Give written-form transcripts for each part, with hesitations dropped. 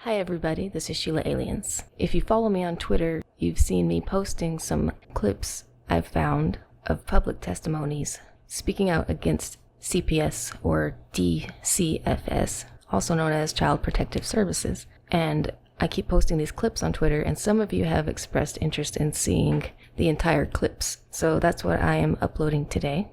Hi everybody, this is Sheila Aliens. If you follow me on Twitter, you've seen me posting some clips I've found of public testimonies speaking out against CPS or DCFS, also known as Child Protective Services. And I keep posting these clips on Twitter, and some of you have expressed interest in seeing the entire clips. So that's what I am uploading today.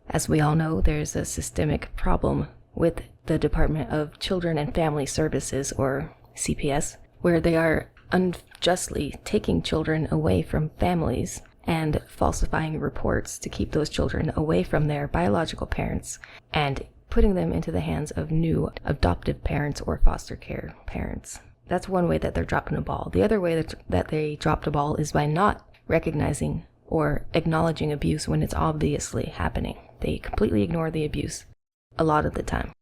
As we all know, there's a systemic problem with the Department of Children and Family Services, or CPS, where they are unjustly taking children away from families and falsifying reports to keep those children away from their biological parents and putting them into the hands of new adoptive parents or foster care parents. That's one way that they're dropping a ball. The other way that they dropped a ball is by not recognizing or acknowledging abuse when it's obviously happening. They completely ignore the abuse a lot of the time,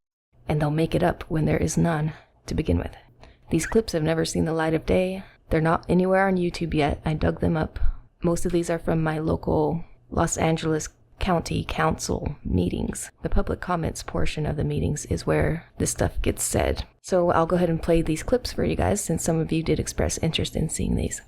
and they'll make it up when there is none to begin with. These clips have never seen the light of day. They're not anywhere on YouTube yet. I dug them up. Most of these are from my local Los Angeles County Council meetings. The public comments portion of the meetings is where this stuff gets said. So I'll go ahead and play these clips for you guys, since some of you did express interest in seeing these.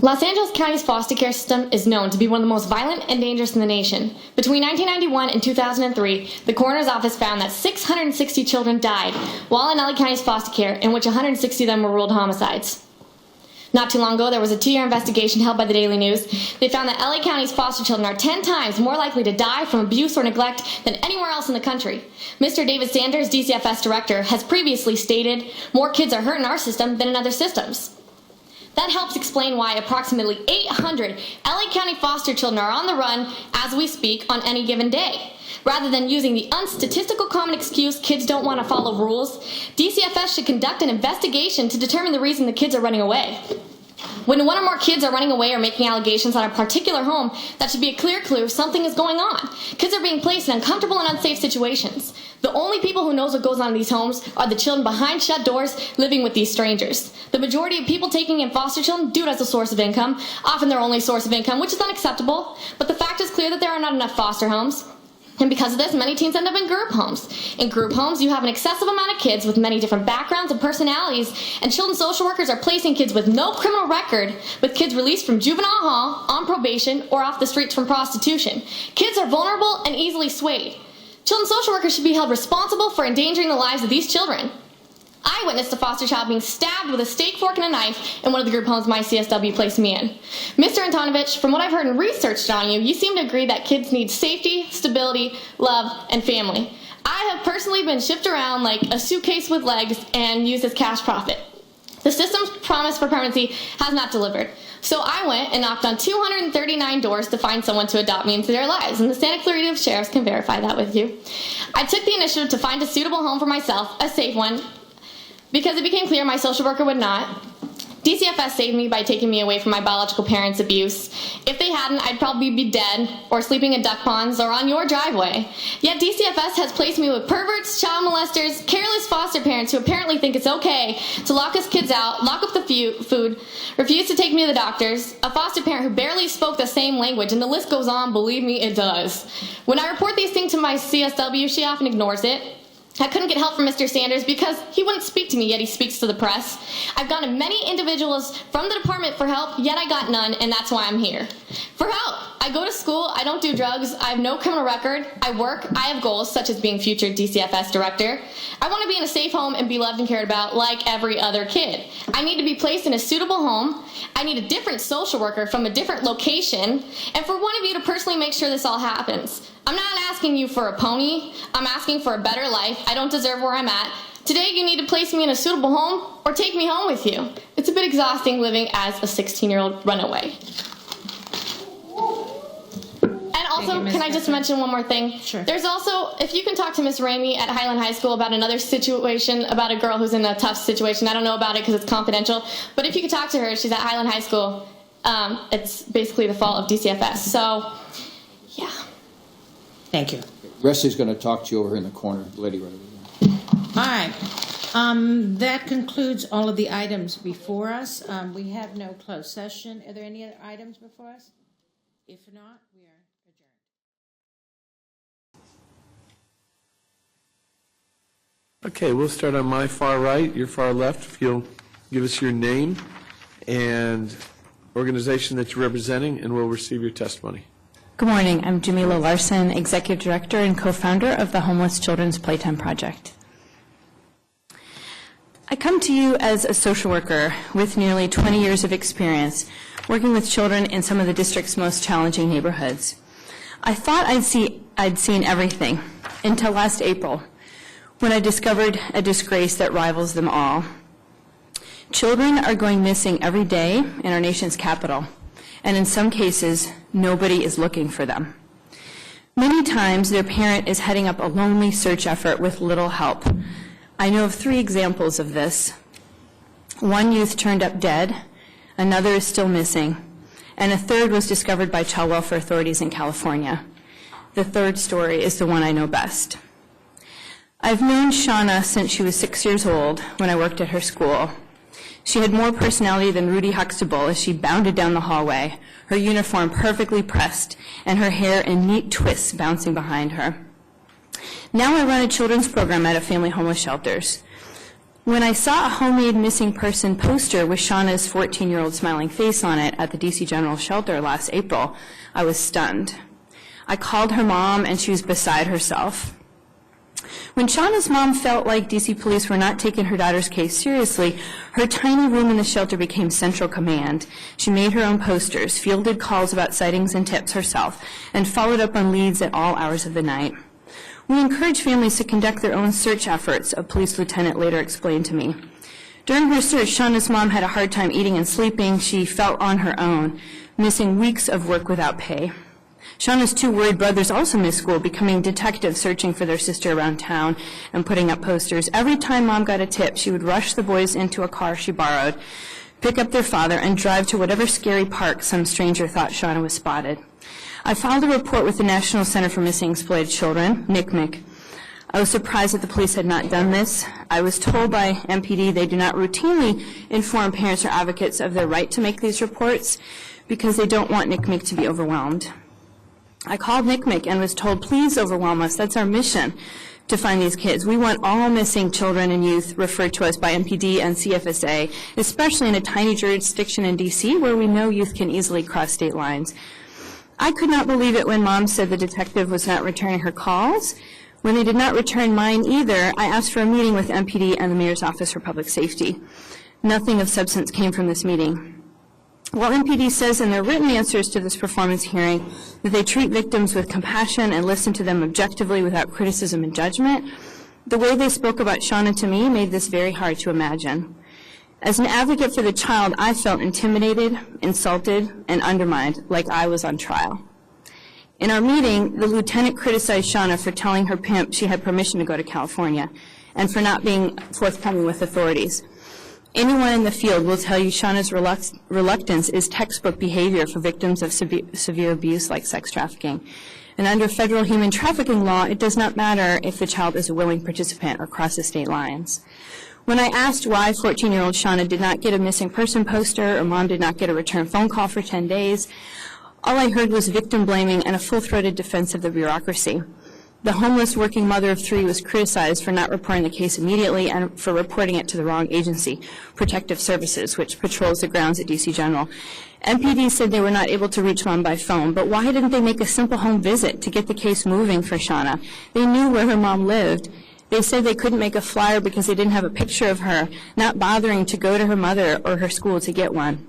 Los Angeles County's foster care system is known to be one of the most violent and dangerous in the nation. Between 1991 and 2003, the coroner's office found that 660 children died while in LA County's foster care, in which 160 of them were ruled homicides. Not too long ago, there was a 2-year investigation held by the Daily News. They found that LA County's foster children are 10 times more likely to die from abuse or neglect than anywhere else in the country. Mr. David Sanders, DCFS director, has previously stated, "More kids are hurt in our system than in other systems." That helps explain why approximately 800 LA County foster children are on the run as we speak on any given day. Rather than using the unstatistical common excuse kids don't want to follow rules, DCFS should conduct an investigation to determine the reason the kids are running away. When one or more kids are running away or making allegations on a particular home, that should be a clear clue something is going on. Kids are being placed in uncomfortable and unsafe situations. The only people who knows what goes on in these homes are the children behind shut doors living with these strangers. The majority of people taking in foster children do it as a source of income, often their only source of income, which is unacceptable. But the fact is clear that there are not enough foster homes. And because of this, many teens end up in group homes. In group homes, you have an excessive amount of kids with many different backgrounds and personalities, and children's social workers are placing kids with no criminal record with kids released from juvenile hall, on probation, or off the streets from prostitution. Kids are vulnerable and easily swayed. Children's social workers should be held responsible for endangering the lives of these children. I witnessed a foster child being stabbed with a steak fork and a knife in one of the group homes my CSW placed me in. Mr. Antonovich, from what I've heard and researched on you, you seem to agree that kids need safety, stability, love, and family. I have personally been shipped around like a suitcase with legs and used as cash profit. The system's promise for permanency has not delivered. So I went and knocked on 239 doors to find someone to adopt me into their lives, and the Santa Clarita Sheriffs can verify that with you. I took the initiative to find a suitable home for myself, a safe one, because it became clear my social worker would not. DCFS saved me by taking me away from my biological parents' abuse. If they hadn't, I'd probably be dead or sleeping in duck ponds or on your driveway. Yet DCFS has placed me with perverts, child molesters, careless foster parents who apparently think it's okay to lock us kids out, lock up the food, refuse to take me to the doctors, a foster parent who barely spoke the same language, and the list goes on, believe me, it does. When I report these things to my CSW, she often ignores it. I couldn't get help from Mr. Sanders because he wouldn't speak to me, yet he speaks to the press. I've gone to many individuals from the department for help, yet I got none, and that's why I'm here. For help! I go to school, I don't do drugs, I have no criminal record, I work, I have goals, such as being future DCFS director. I want to be in a safe home and be loved and cared about like every other kid. I need to be placed in a suitable home, I need a different social worker from a different location, and for one of you to personally make sure this all happens. I'm not asking you for a pony, I'm asking for a better life. I don't deserve where I'm at. Today you need to place me in a suitable home or take me home with you. It's a bit exhausting living as a 16-year-old runaway. And also, can I just mention one more thing? Sure. There's also, if you can talk to Miss Ramey at Highland High School about another situation, about a girl who's in a tough situation. I don't know about it because it's confidential, but if you could talk to her, she's at Highland High School. It's basically the fault of DCFS. So, yeah. Thank you. Wesley's going to talk to you over in the corner, lady right over there. All right. That concludes all of the items before us. We have no closed session. Are there any other items before us? If not, we are adjourned. Okay, we'll start on my far right, your far left. If you'll give us your name and organization that you're representing, and we'll receive your testimony. Good morning. I'm Jamila Larson, Executive Director and co-founder of the Homeless Children's Playtime Project. I come to you as a social worker with nearly 20 years of experience working with children in some of the district's most challenging neighborhoods. I thought I'd seen everything until last April, when I discovered a disgrace that rivals them all. Children are going missing every day in our nation's capital, and in some cases, nobody is looking for them. Many times, their parent is heading up a lonely search effort with little help. I know of 3 examples of this. One youth turned up dead, another is still missing, and a third was discovered by child welfare authorities in California. The third story is the one I know best. I've known Shauna since she was 6 years old when I worked at her school. She had more personality than Rudy Huxtable as she bounded down the hallway, her uniform perfectly pressed and her hair in neat twists bouncing behind her. Now I run a children's program at a family homeless shelters. When I saw a homemade missing person poster with Shauna's 14-year-old smiling face on it at the D.C. General Shelter last April, I was stunned. I called her mom and she was beside herself. When Shauna's mom felt like D.C. police were not taking her daughter's case seriously, her tiny room in the shelter became central command. She made her own posters, fielded calls about sightings and tips herself, and followed up on leads at all hours of the night. We encourage families to conduct their own search efforts, a police lieutenant later explained to me. During her search, Shauna's mom had a hard time eating and sleeping. She felt on her own, missing weeks of work without pay. Shauna's 2 worried brothers also missed school, becoming detectives searching for their sister around town and putting up posters. Every time Mom got a tip, she would rush the boys into a car she borrowed, pick up their father, and drive to whatever scary park some stranger thought Shauna was spotted. I filed a report with the National Center for Missing Exploited Children, NCMEC. I was surprised that the police had not done this. I was told by MPD they do not routinely inform parents or advocates of their right to make these reports because they don't want NCMEC to be overwhelmed. I called NCMEC and was told, please overwhelm us. That's our mission, to find these kids. We want all missing children and youth referred to us by MPD and CFSA, especially in a tiny jurisdiction in D.C. where we know youth can easily cross state lines. I could not believe it when Mom said the detective was not returning her calls. When they did not return mine either, I asked for a meeting with MPD and the Mayor's Office for Public Safety. Nothing of substance came from this meeting. While MPD says in their written answers to this performance hearing that they treat victims with compassion and listen to them objectively without criticism and judgment, the way they spoke about Shauna to me made this very hard to imagine. As an advocate for the child, I felt intimidated, insulted, and undermined, like I was on trial. In our meeting, the lieutenant criticized Shauna for telling her pimp she had permission to go to California and for not being forthcoming with authorities. Anyone in the field will tell you Shauna's reluctance is textbook behavior for victims of severe abuse like sex trafficking. And under federal human trafficking law, it does not matter if the child is a willing participant or crosses state lines. When I asked why 14-year-old Shauna did not get a missing person poster or Mom did not get a return phone call for 10 days, all I heard was victim blaming and a full-throated defense of the bureaucracy. The homeless working mother of 3 was criticized for not reporting the case immediately and for reporting it to the wrong agency, Protective Services, which patrols the grounds at D.C. General. MPD said they were not able to reach Mom by phone, but why didn't they make a simple home visit to get the case moving for Shauna? They knew where her mom lived. They said they couldn't make a flyer because they didn't have a picture of her, not bothering to go to her mother or her school to get one.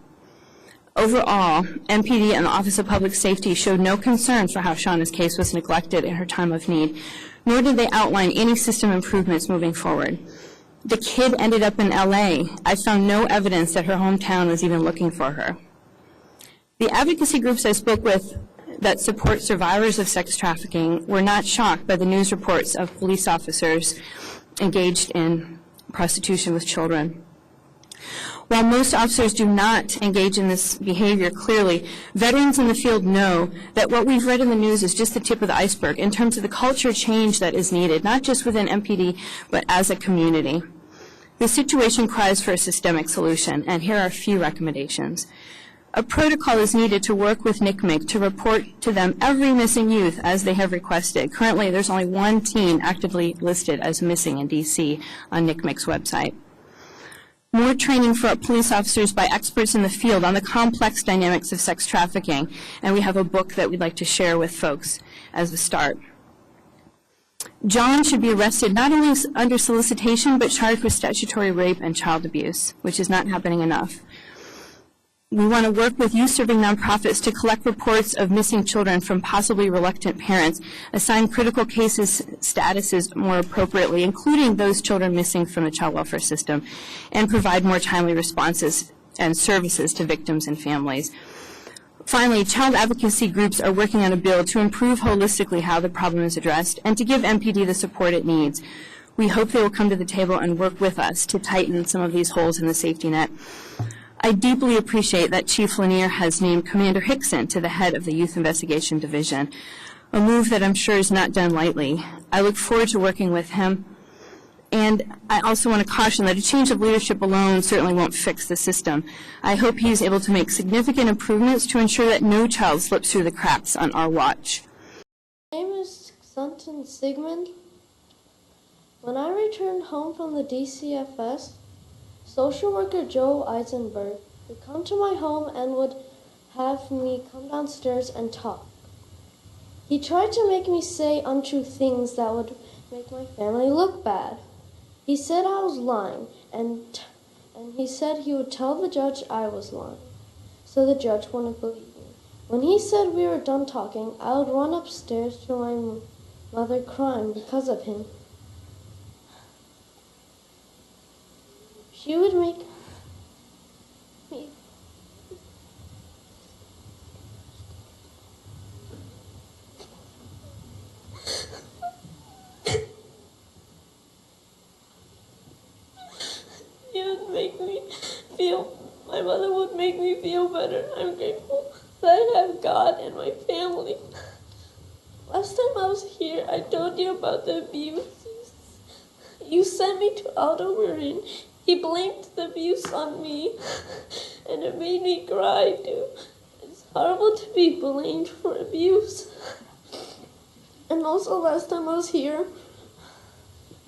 Overall, MPD and the Office of Public Safety showed no concern for how Shauna's case was neglected in her time of need, nor did they outline any system improvements moving forward. The kid ended up in L.A. I found no evidence that her hometown was even looking for her. The advocacy groups I spoke with that support survivors of sex trafficking were not shocked by the news reports of police officers engaged in prostitution with children. While most officers do not engage in this behavior clearly, veterans in the field know that what we've read in the news is just the tip of the iceberg in terms of the culture change that is needed, not just within MPD, but as a community. The situation cries for a systemic solution, and here are a few recommendations. A protocol is needed to work with NCMEC to report to them every missing youth as they have requested. Currently, there's only one teen actively listed as missing in D.C. on NCMEC's website. More training for police officers by experts in the field on the complex dynamics of sex trafficking, and we have a book that we'd like to share with folks as a start. John should be arrested not only under solicitation, but charged with statutory rape and child abuse, which is not happening enough. We want to work with youth-serving nonprofits to collect reports of missing children from possibly reluctant parents, assign critical cases statuses more appropriately, including those children missing from the child welfare system, and provide more timely responses and services to victims and families. Finally, child advocacy groups are working on a bill to improve holistically how the problem is addressed and to give MPD the support it needs. We hope they will come to the table and work with us to tighten some of these holes in the safety net. I deeply appreciate that Chief Lanier has named Commander Hickson to the head of the Youth Investigation Division, a move that I'm sure is not done lightly. I look forward to working with him, and I also want to caution that a change of leadership alone certainly won't fix the system. I hope he is able to make significant improvements to ensure that no child slips through the cracks on our watch. My name is Xanton Sigmund. When I returned home from the DCFS, social worker Joe Eisenberg would come to my home and would have me come downstairs and talk. He tried to make me say untrue things that would make my family look bad. He said I was lying, and he said he would tell the judge I was lying, so the judge wouldn't believe me. When he said we were done talking, I would run upstairs to my mother crying because of him. She would make me my mother would make me feel better. I'm grateful that I have God and my family. Last time I was here, I told you about the abuse. You sent me to Aldo Marin. He blamed the abuse on me, and it made me cry too. It's horrible to be blamed for abuse. And also last time I was here,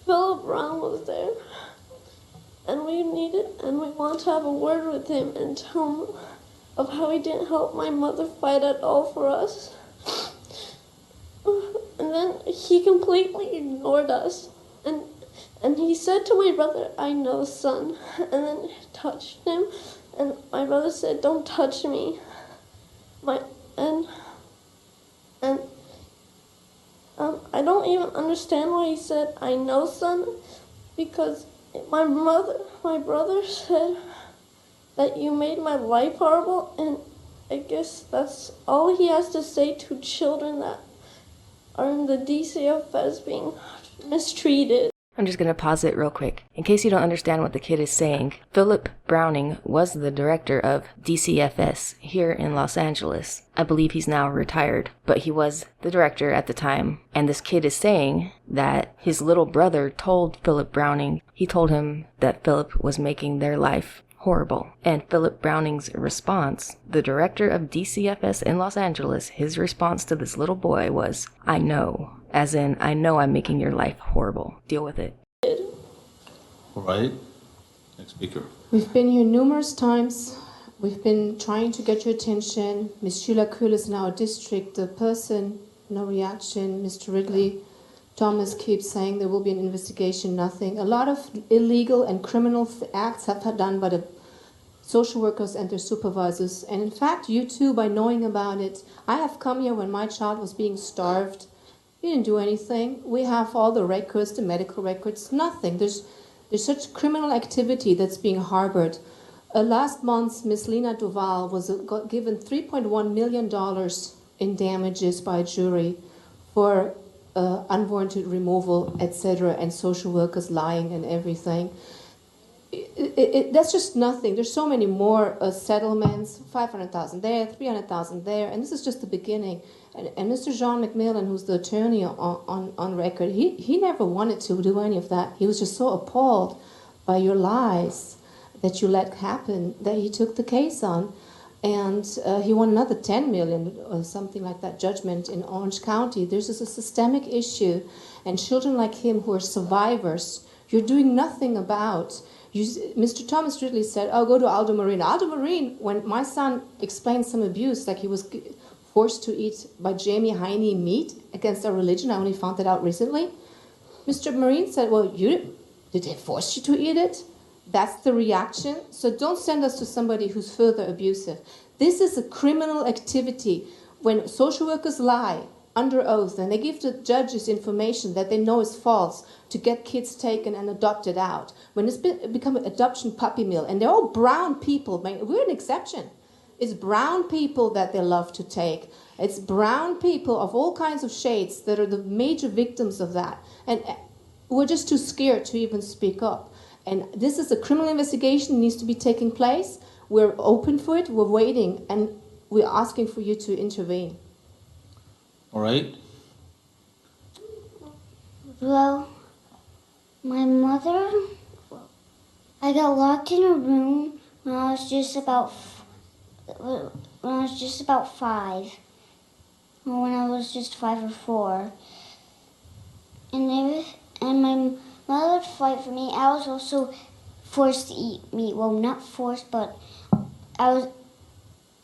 Philip Brown was there, and we want to have a word with him and tell him of how he didn't help my mother fight at all for us. And then he completely ignored us, and he said to my brother, "I know, son," and then touched him, and my brother said, "Don't touch me." I don't even understand why he said, "I know, son," because my brother said that you made my life horrible, and I guess that's all he has to say to children that are in the DCFS being mistreated. I'm just going to pause it real quick. In case you don't understand what the kid is saying, Philip Browning was the director of DCFS here in Los Angeles. I believe he's now retired, but he was the director at the time. And this kid is saying that his little brother told Philip Browning, he told him that Philip was making their life horrible. And Philip Browning's response, the director of DCFS in Los Angeles, his response to this little boy was, "I know." As in, "I know I'm making your life horrible. Deal with it." All right. Next speaker. We've been here numerous times. We've been trying to get your attention. Ms. Sheila Kuhl is in our district. The person, no reaction. Mr. Ridley Thomas keeps saying there will be an investigation, nothing. A lot of illegal and criminal acts have been done by the social workers and their supervisors. And in fact, you too, by knowing about it. I have come here when my child was being starved. You didn't do anything. We have all the records, the medical records, nothing. There's such criminal activity that's being harbored. Last month, Ms. Lena Duval was given $3.1 million in damages by a jury for unwarranted removal, etc., and social workers lying and everything. That's just nothing. There's so many more settlements, 500,000 there, 300,000 there, and this is just the beginning. And Mr. John McMillan, who's the attorney on record, he never wanted to do any of that. He was just so appalled by your lies that you let happen that he took the case on. and he won another 10 million or something like that judgment in Orange County. This is a systemic issue, and children like him who are survivors, you're doing nothing about. Mr. Thomas Ridley said, "Oh, go to Aldo Marine." Aldo Marine, when my son explained some abuse, like he was forced to eat by Jamie Heine meat against our religion, I only found that out recently. Mr. Marine said, "Well, did they force you to eat it?" That's the reaction. So don't send us to somebody who's further abusive. This is a criminal activity. When social workers lie under oath and they give the judges information that they know is false to get kids taken and adopted out, when it's become an adoption puppy mill, and they're all brown people, we're an exception. It's brown people that they love to take. It's brown people of all kinds of shades that are the major victims of that. And we're just too scared to even speak up. And this is a criminal investigation that needs to be taking place. We're open for it, we're waiting, and we're asking for you to intervene. All right. Well, my mother, I got locked in a room when I was just about 5, or when I was just 5 or 4, and my mother would fight for me. I was also forced to eat meat. Well, not forced, but I was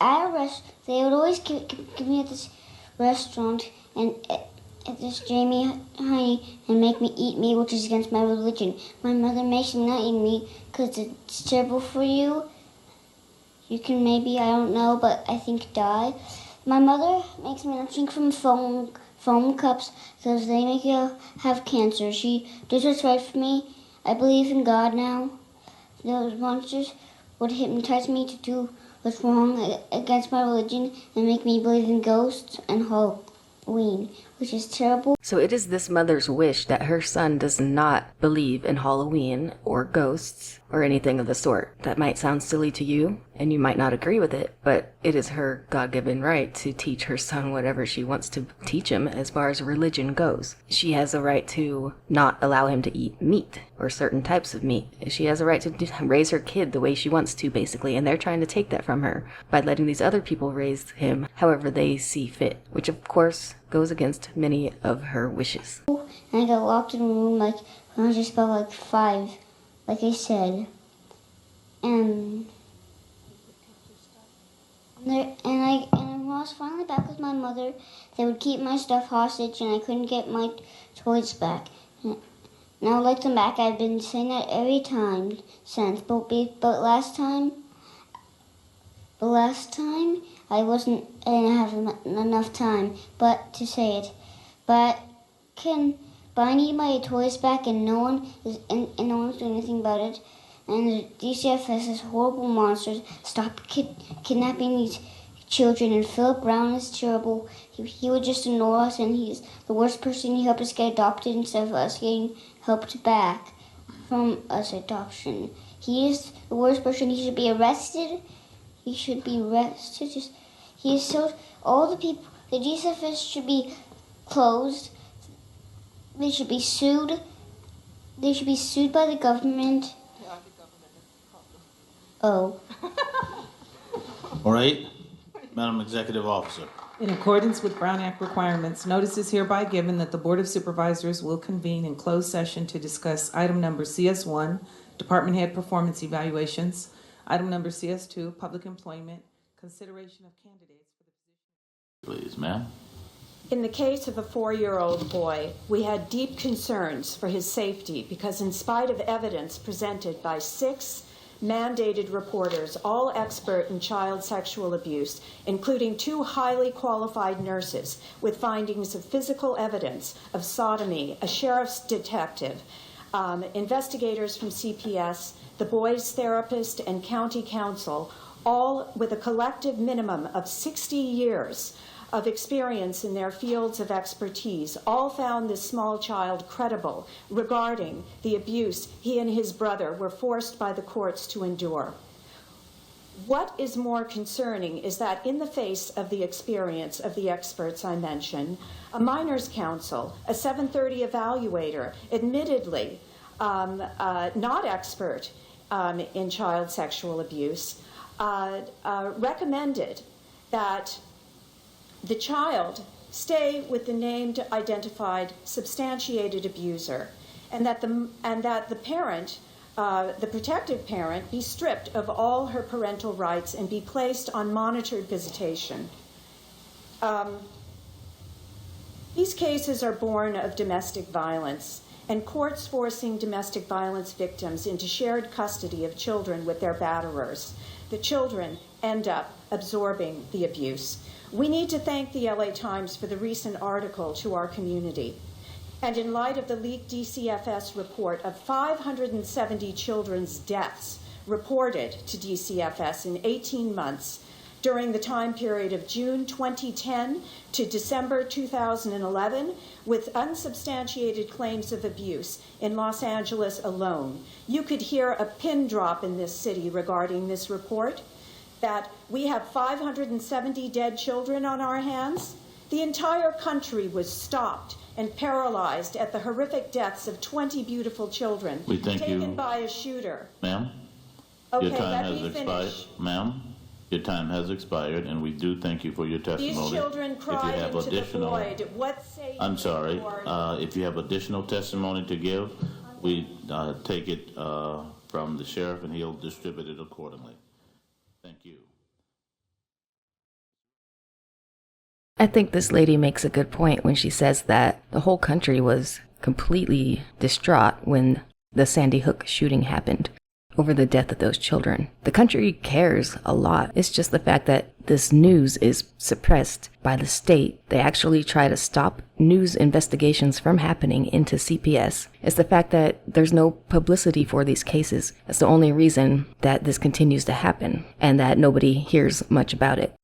at a restaurant. They would always give me at this restaurant and at this Jamie Heine and make me eat meat, which is against my religion. My mother makes me not eat meat because it's terrible for you. You can maybe, I don't know, but I think die. My mother makes me not drink from foam cups because they make you have cancer. She does what's right for me. I believe in God now. Those monsters would hypnotize me to do what's wrong against my religion and make me believe in ghosts and Halloween, which is terrible. So it is this mother's wish that her son does not believe in Halloween or ghosts or anything of the sort. That might sound silly to you, and you might not agree with it, but it is her God-given right to teach her son whatever she wants to teach him as far as religion goes. She has a right to not allow him to eat meat or certain types of meat. She has a right to raise her kid the way she wants to, basically, and they're trying to take that from her by letting these other people raise him however they see fit, which of course goes against many of her wishes. And I got locked in a room when I was just about 5, like I said. And when I was finally back with my mother, they would keep my stuff hostage and I couldn't get my toys back. And I would like them back. I've been saying that every time since, but last time I didn't have enough time to say it. But I need my toys back, and no one's doing anything about it. And the DCFS is horrible monsters. Stop kidnapping these children. And Philip Brown is terrible. He would just ignore us, and he's the worst person. He helped us get adopted instead of us getting helped back from us adoption. He is the worst person. He should be arrested. He should be arrested. All the people, the DCFS should be closed. They should be sued. They should be sued by the government. Oh. All right. Madam Executive Officer. In accordance with Brown Act requirements, notice is hereby given that the Board of Supervisors will convene in closed session to discuss item number CS1, Department Head Performance Evaluations, item number CS2, Public Employment, consideration of candidates for the position. Please, ma'am. In the case of a 4-year-old boy, we had deep concerns for his safety because in spite of evidence presented by 6 mandated reporters, all expert in child sexual abuse, including 2 highly qualified nurses with findings of physical evidence of sodomy, a sheriff's detective, investigators from CPS, the boy's therapist, and county council, all with a collective minimum of 60 years of experience in their fields of expertise, all found this small child credible regarding the abuse he and his brother were forced by the courts to endure. What is more concerning is that in the face of the experience of the experts I mentioned, a minors counsel, a 730 evaluator, admittedly not expert in child sexual abuse, recommended that the child stay with the named, identified, substantiated abuser, and that the parent, the protective parent, be stripped of all her parental rights and be placed on monitored visitation. These cases are born of domestic violence, and courts forcing domestic violence victims into shared custody of children with their batterers. The children end up absorbing the abuse. We need to thank the LA Times for the recent article to our community. And in light of the leaked DCFS report of 570 children's deaths reported to DCFS in 18 months, during the time period of June 2010 to December 2011, with unsubstantiated claims of abuse in Los Angeles alone. You could hear a pin drop in this city regarding this report, that we have 570 dead children on our hands. The entire country was stopped and paralyzed at the horrific deaths of 20 beautiful children taken by a shooter. Ma'am, Okay, your time let me has expired. finish. Ma'am, your time has expired, and we do thank you for your testimony. These children cried into the void. What say I'm you, sorry. Lord? If you have additional testimony to give, we take it from the sheriff, and he'll distribute it accordingly. Thank you. I think this lady makes a good point when she says that the whole country was completely distraught when the Sandy Hook shooting happened over the death of those children. The country cares a lot. It's just the fact that this news is suppressed by the state. They actually try to stop news investigations from happening into CPS. It's the fact that there's no publicity for these cases. That's the only reason that this continues to happen and that nobody hears much about it.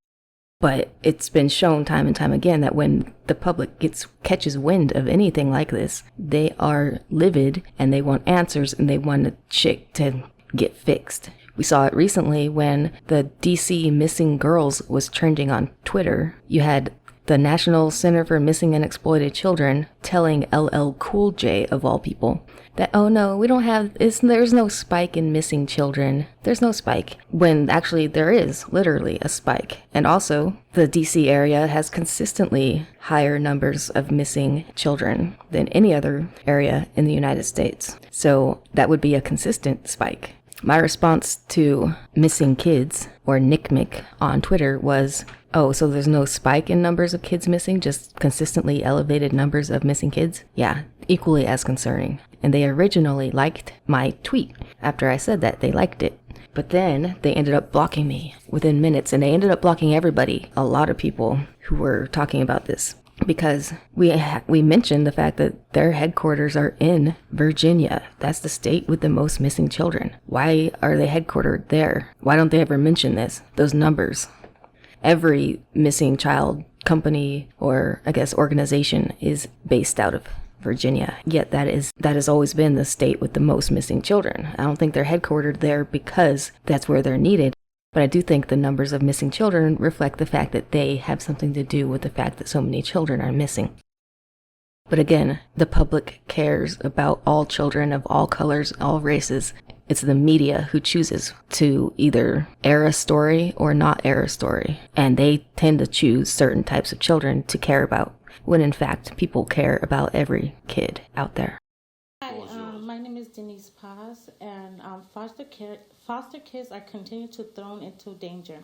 But it's been shown time and time again that when the public catches wind of anything like this, they are livid and they want answers and they want a chick to get fixed. We saw it recently when the D.C. missing girls was trending on Twitter. You had the National Center for Missing and Exploited Children telling LL Cool J, of all people, that, oh no, there's no spike in missing children. There's no spike. When actually there is literally a spike. And also, the DC area has consistently higher numbers of missing children than any other area in the United States. So that would be a consistent spike. My response to missing kids, or NCMEC on Twitter, was, oh, so there's no spike in numbers of kids missing, just consistently elevated numbers of missing kids? Yeah, equally as concerning. And they originally liked my tweet. After I said that, they liked it. But then they ended up blocking me within minutes, and they ended up blocking everybody, a lot of people who were talking about this. Because we mentioned the fact that their headquarters are in Virginia. That's the state with the most missing children. Why are they headquartered there? Why don't they ever mention this? Those numbers. Every missing child company or, I guess, organization is based out of Virginia. Yet that has always been the state with the most missing children. I don't think they're headquartered there because that's where they're needed. But I do think the numbers of missing children reflect the fact that they have something to do with the fact that so many children are missing. But again, the public cares about all children of all colors, all races. It's the media who chooses to either air a story or not air a story. And they tend to choose certain types of children to care about, when in fact people care about every kid out there. Hi, my name is Denise Paz, and foster kids are continuing to thrown into danger.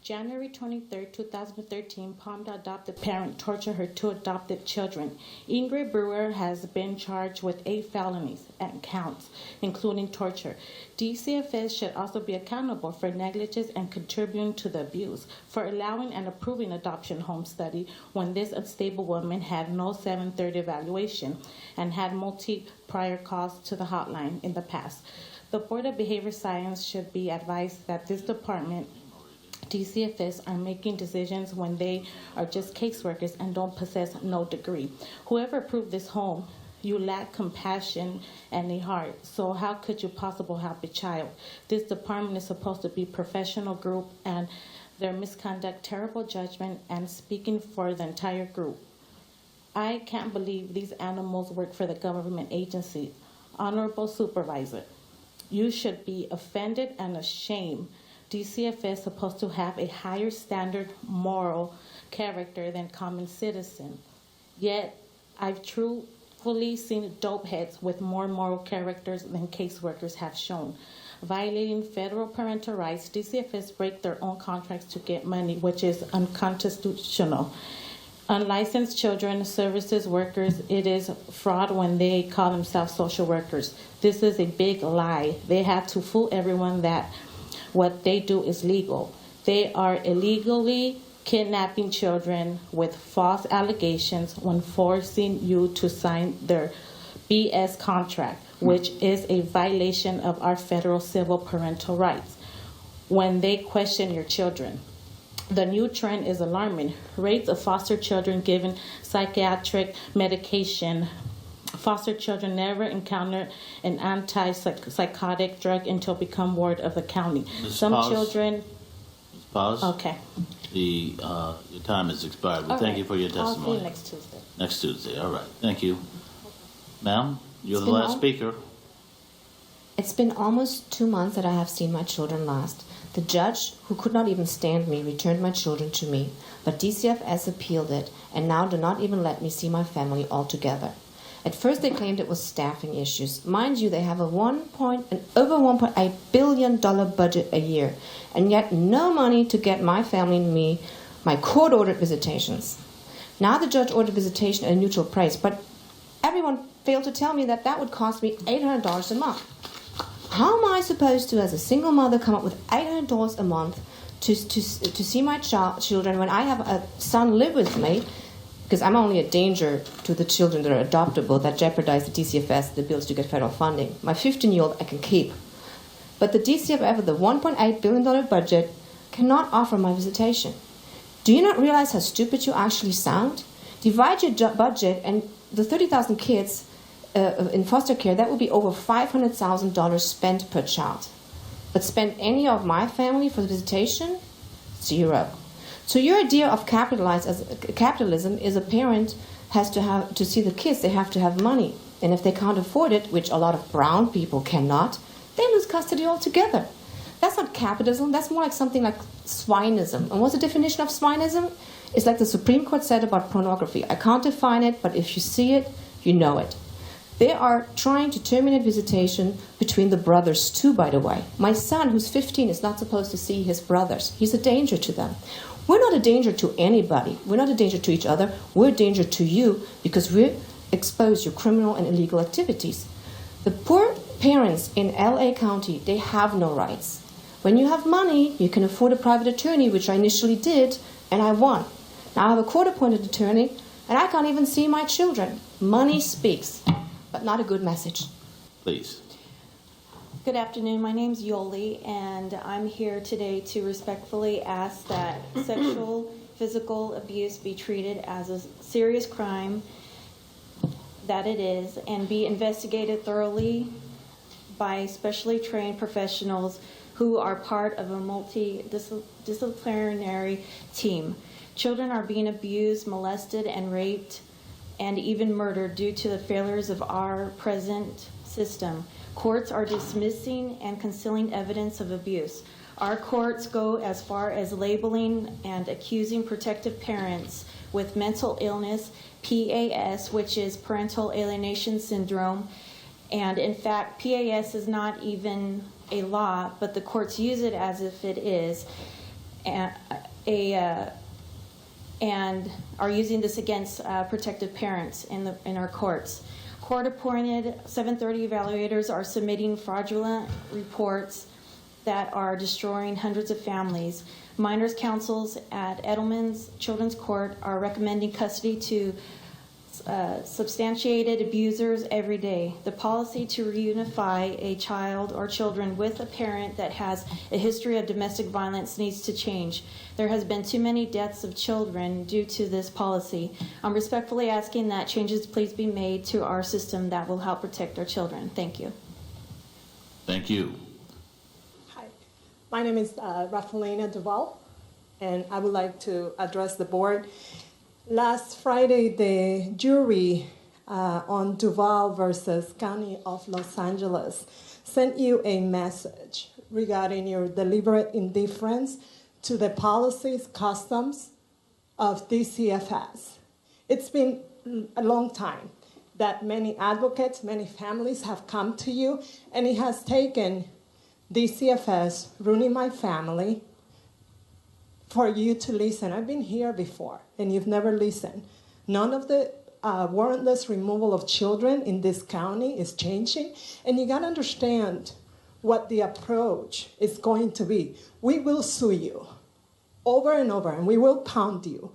January 23, 2013, Palm adopted parent tortured her two adopted children. Ingrid Brewer has been charged with 8 felonies and counts, including torture. DCFS should also be accountable for negligence and contributing to the abuse, for allowing and approving adoption home study when this unstable woman had no 730 evaluation and had prior calls to the hotline in the past. The Board of Behavior Science should be advised that this department, DCFS, are making decisions when they are just caseworkers and don't possess no degree. Whoever approved this home, you lack compassion and a heart, so how could you possibly help a child? This department is supposed to be a professional group, and their misconduct, terrible judgment, and speaking for the entire group. I can't believe these animals work for the government agency. Honorable Supervisor, you should be offended and ashamed DCFS is supposed to have a higher standard moral character than common citizen. Yet, I've truthfully seen dope heads with more moral characters than caseworkers have shown. Violating federal parental rights, DCFS break their own contracts to get money, which is unconstitutional. Unlicensed children services workers, it is fraud when they call themselves social workers. This is a big lie. They have to fool everyone that what they do is legal. They are illegally kidnapping children with false allegations when forcing you to sign their BS contract, which is a violation of our federal civil parental rights. When they question your children. The new trend is alarming. Rates of foster children given psychiatric medication. Foster children never encounter an antipsychotic drug until become ward of the county. Some children. Pause. Okay. Your time has expired. But thank you for your testimony. I'll see you next Tuesday. Next Tuesday. All right. Thank you, ma'am. You're the last speaker. It's been almost 2 months that I have seen my children last. The judge, who could not even stand me, returned my children to me, but DCFS appealed it and now do not even let me see my family altogether. At first they claimed it was staffing issues. Mind you, they have an over $1.8 billion budget a year, and yet no money to get my family and me my court-ordered visitations. Now the judge ordered visitation at a neutral price, but everyone failed to tell me that that would cost me $800 a month. How am I supposed to, as a single mother, come up with $800 a month to see my children when I have a son live with me? Because I'm only a danger to the children that are adoptable, that jeopardize the DCFS, the ability to get federal funding. My 15-year-old I can keep. But the DCFS, with the $1.8 billion budget, cannot offer my visitation. Do you not realize how stupid you actually sound? Divide your budget, and the 30,000 kids in foster care, that would be over $500,000 spent per child. But spend any of my family for visitation? Zero. So your idea of capitalism is a parent has to have to see the kids, they have to have money. And if they can't afford it, which a lot of brown people cannot, they lose custody altogether. That's not capitalism, that's more like something like swinism. And what's the definition of swinism? It's like the Supreme Court said about pornography. I can't define it, but if you see it, you know it. They are trying to terminate visitation between the brothers too, by the way. My son, who's 15, is not supposed to see his brothers. He's a danger to them. We're not a danger to anybody. We're not a danger to each other. We're a danger to you because we expose your criminal and illegal activities. The poor parents in LA County, they have no rights. When you have money, you can afford a private attorney, which I initially did, and I won. Now I have a court-appointed attorney, and I can't even see my children. Money speaks, but not a good message. Please. Good afternoon. My name's Yoli, and I'm here today to respectfully ask that sexual, physical abuse be treated as a serious crime that it is, and be investigated thoroughly by specially trained professionals who are part of a multidisciplinary team. Children are being abused, molested, and raped, and even murdered due to the failures of our present system. Courts are dismissing and concealing evidence of abuse. Our courts go as far as labeling and accusing protective parents with mental illness, PAS, which is parental alienation syndrome. And in fact, PAS is not even a law, but the courts use it as if it is, and are using this against protective parents in our courts. Court-appointed 730 evaluators are submitting fraudulent reports that are destroying hundreds of families. Minors councils at Edelman's Children's Court are recommending custody to substantiated abusers every day. The policy to reunify a child or children with a parent that has a history of domestic violence needs to change. There has been too many deaths of children due to this policy. I'm respectfully asking that changes please be made to our system that will help protect our children. Thank you. Thank you. Hi, my name is Rafaelina Duval, and I would like to address the board. Last Friday, the jury on Duval versus County of Los Angeles sent you a message regarding your deliberate indifference to the policies, customs of DCFS. It's been a long time that many advocates, many families have come to you, and it has taken DCFS ruining my family for you to listen. I've been here before, and you've never listened. None of the warrantless removal of children in this county is changing, and you gotta understand what the approach is going to be. We will sue you over and over, and we will pound you,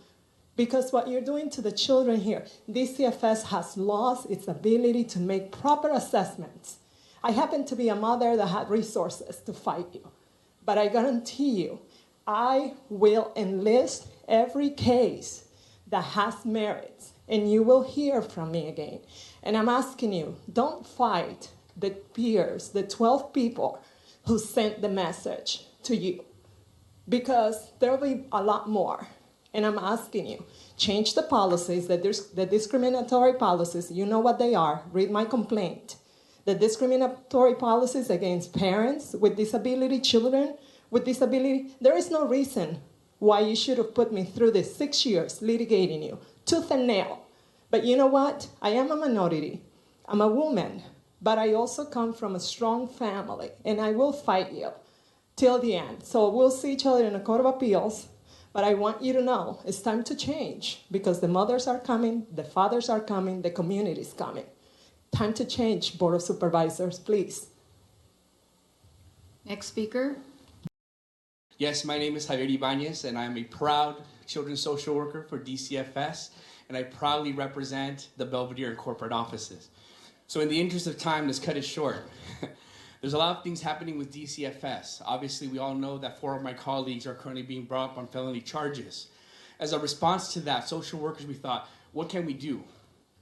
because what you're doing to the children here, DCFS has lost its ability to make proper assessments. I happen to be a mother that had resources to fight you, but I guarantee you, I will enlist every case that has merits, and you will hear from me again. And I'm asking you, don't fight the peers, the 12 people who sent the message to you, because there will be a lot more. And I'm asking you, change the policies, the discriminatory policies, you know what they are, read my complaint. The discriminatory policies against parents with disability, children with disability, there is no reason why you should have put me through this 6 years litigating you, tooth and nail. But you know what? I am a minority. I'm a woman, but I also come from a strong family, and I will fight you till the end. So we'll see each other in the Court of Appeals, but I want you to know it's time to change, because the mothers are coming, the fathers are coming, the community is coming. Time to change, Board of Supervisors, please. Next speaker. Yes, my name is Javier Ibanez, and I'm a proud children's social worker for DCFS, and I proudly represent the Belvedere and corporate offices. So in the interest of time, let's cut it short. There's a lot of things happening with DCFS. Obviously, we all know that 4 of my colleagues are currently being brought up on felony charges. As a response to that, social workers, we thought, what can we do?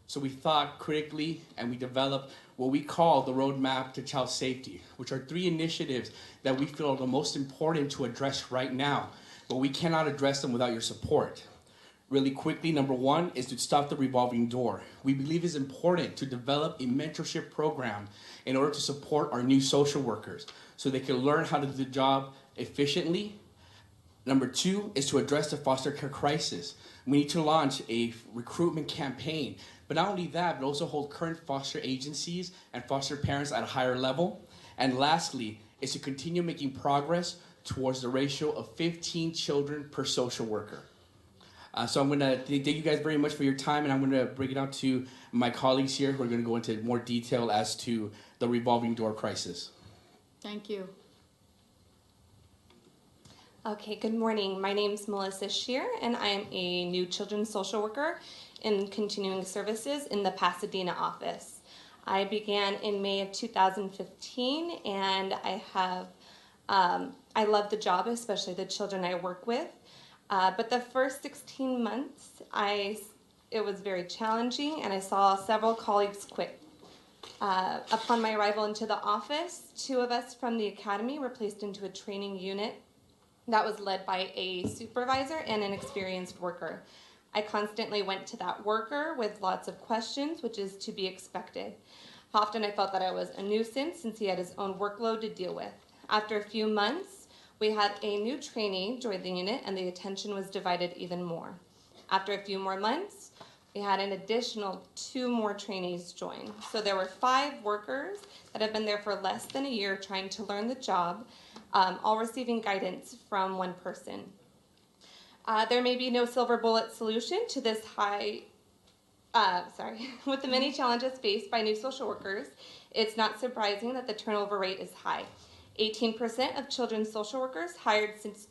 So we thought critically, and we developed what we call the Roadmap to Child Safety, which are 3 initiatives that we feel are the most important to address right now, but we cannot address them without your support. Really quickly, number 1 is to stop the revolving door. We believe it's important to develop a mentorship program in order to support our new social workers so they can learn how to do the job efficiently. Number 2 is to address the foster care crisis. We need to launch a recruitment campaign, but not only that, but also hold current foster agencies and foster parents at a higher level. And lastly, is to continue making progress towards the ratio of 15 children per social worker. So I'm going to thank you guys very much for your time, and I'm going to bring it out to my colleagues here who are going to go into more detail as to the revolving door crisis. Thank you. Okay, good morning. My name is Melissa Shear, and I am a new children's social worker in continuing services in the Pasadena office. I began in May of 2015, and I love the job, especially the children I work with. But the first 16 months, it was very challenging, and I saw several colleagues quit. Upon my arrival into the office, 2 of us from the academy were placed into a training unit that was led by a supervisor and an experienced worker. I constantly went to that worker with lots of questions, which is to be expected. Often I felt that I was a nuisance since he had his own workload to deal with. After a few months, we had a new trainee join the unit, and the attention was divided even more. After a few more months, we had an additional 2 more trainees join. So there were 5 workers that have been there for less than a year trying to learn the job, all receiving guidance from 1 person. There may be no silver bullet solution to this with the many challenges faced by new social workers, it's not surprising that the turnover rate is high. 18% of children's social workers hired since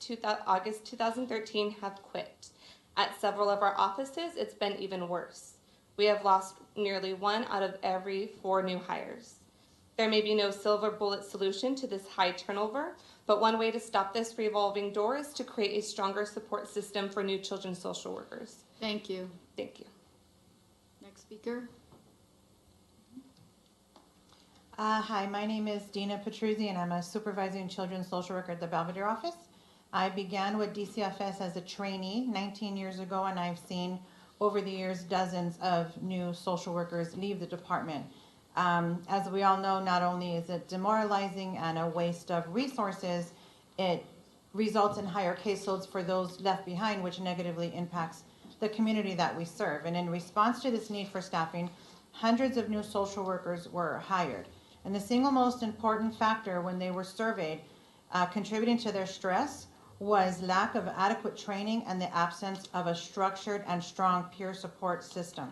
August 2013 have quit. At several of our offices, it's been even worse. We have lost nearly 1 out of every 4 new hires. There may be no silver bullet solution to this high turnover, but one way to stop this revolving door is to create a stronger support system for new children's social workers. Thank you. Thank you. Next speaker. Hi, my name is Dina Petruzzi, and I'm a supervising children's social worker at the Belvedere office. I began with DCFS as a trainee 19 years ago, and I've seen over the years dozens of new social workers leave the department. As we all know, not only is it demoralizing and a waste of resources, it results in higher caseloads for those left behind, which negatively impacts the community that we serve. And in response to this need for staffing, hundreds of new social workers were hired. And the single most important factor when they were surveyed contributing to their stress was lack of adequate training and the absence of a structured and strong peer support system.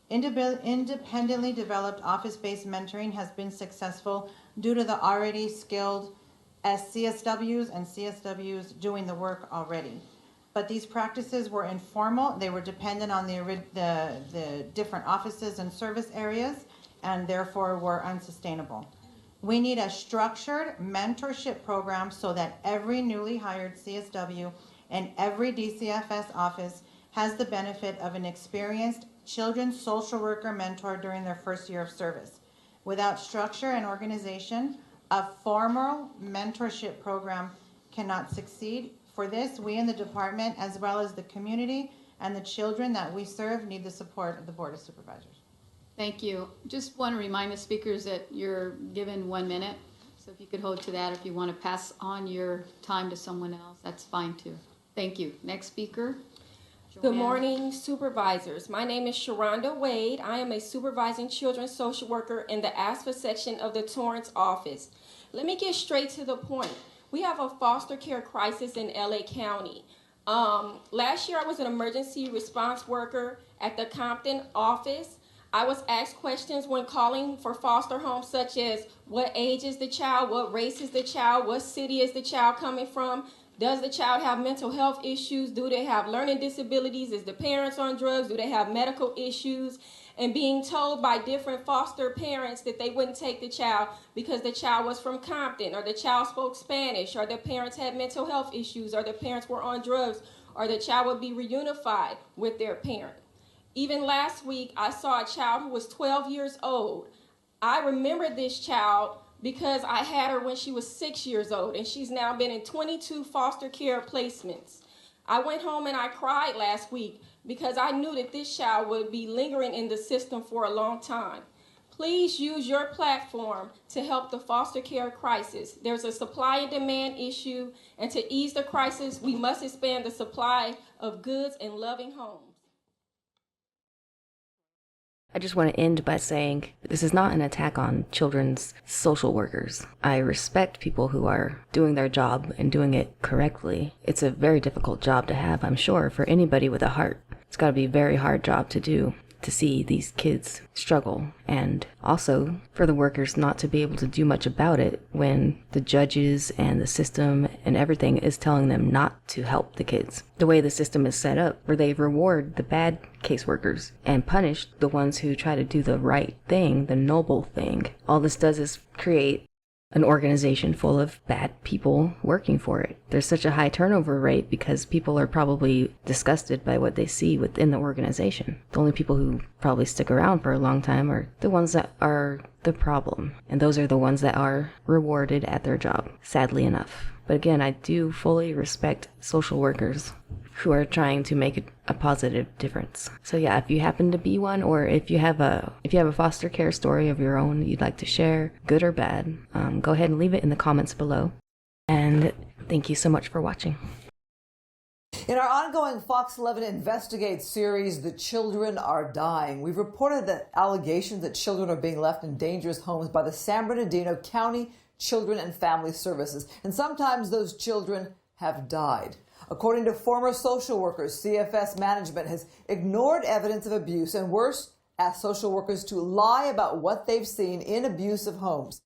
Independently developed office-based mentoring has been successful due to the already skilled CSWs and CSWs doing the work already. But these practices were informal. They were dependent on the different offices and service areas, and therefore were unsustainable. We need a structured mentorship program so that every newly hired CSW and every DCFS office has the benefit of an experienced children's social worker mentor during their first year of service. Without structure and organization, a formal mentorship program cannot succeed. For this, we in the department, as well as the community and the children that we serve, need the support of the Board of Supervisors. Thank you. Just want to remind the speakers that you're given 1 minute. So if you could hold to that. If you want to pass on your time to someone else, that's fine too. Thank you. Next speaker. Good morning, supervisors. My name is Sharonda Wade. I am a supervising children's social worker in the ASFA section of the Torrance office. Let me get straight to the point. We have a foster care crisis in LA County. Last year I was an emergency response worker at the Compton office. I was asked questions when calling for foster homes such as what age is the child, what race is the child, what city is the child coming from, does the child have mental health issues, do they have learning disabilities, is the parents on drugs, do they have medical issues, and being told by different foster parents that they wouldn't take the child because the child was from Compton, or the child spoke Spanish, or the parents had mental health issues, or the parents were on drugs, or the child would be reunified with their parent. Even last week, I saw a child who was 12 years old. I remember this child because I had her when she was 6 years old, and she's now been in 22 foster care placements. I went home and I cried last week because I knew that this child would be lingering in the system for a long time. Please use your platform to help the foster care crisis. There's a supply and demand issue, and to ease the crisis, we must expand the supply of goods and loving homes. I just want to end by saying this is not an attack on children's social workers. I respect people who are doing their job and doing it correctly. It's a very difficult job to have, I'm sure, for anybody with a heart. It's got to be a very hard job to do, to see these kids struggle, and also for the workers not to be able to do much about it when the judges and the system and everything is telling them not to help the kids. The way the system is set up, where they reward the bad caseworkers and punish the ones who try to do the right thing, the noble thing. All this does is create an organization full of bad people working for it. There's such a high turnover rate because people are probably disgusted by what they see within the organization. The only people who probably stick around for a long time are the ones that are the problem, and those are the ones that are rewarded at their job, sadly enough. But again, I do fully respect social workers who are trying to make a positive difference. So yeah, if you happen to be one, or if you have a foster care story of your own that you'd like to share, good or bad, go ahead and leave it in the comments below. And thank you so much for watching. In our ongoing Fox 11 Investigates series, The Children Are Dying, we've reported that allegations that children are being left in dangerous homes by the San Bernardino County Children and Family Services, and sometimes those children have died. According to former social workers, CFS management has ignored evidence of abuse and, worse, asked social workers to lie about what they've seen in abusive homes.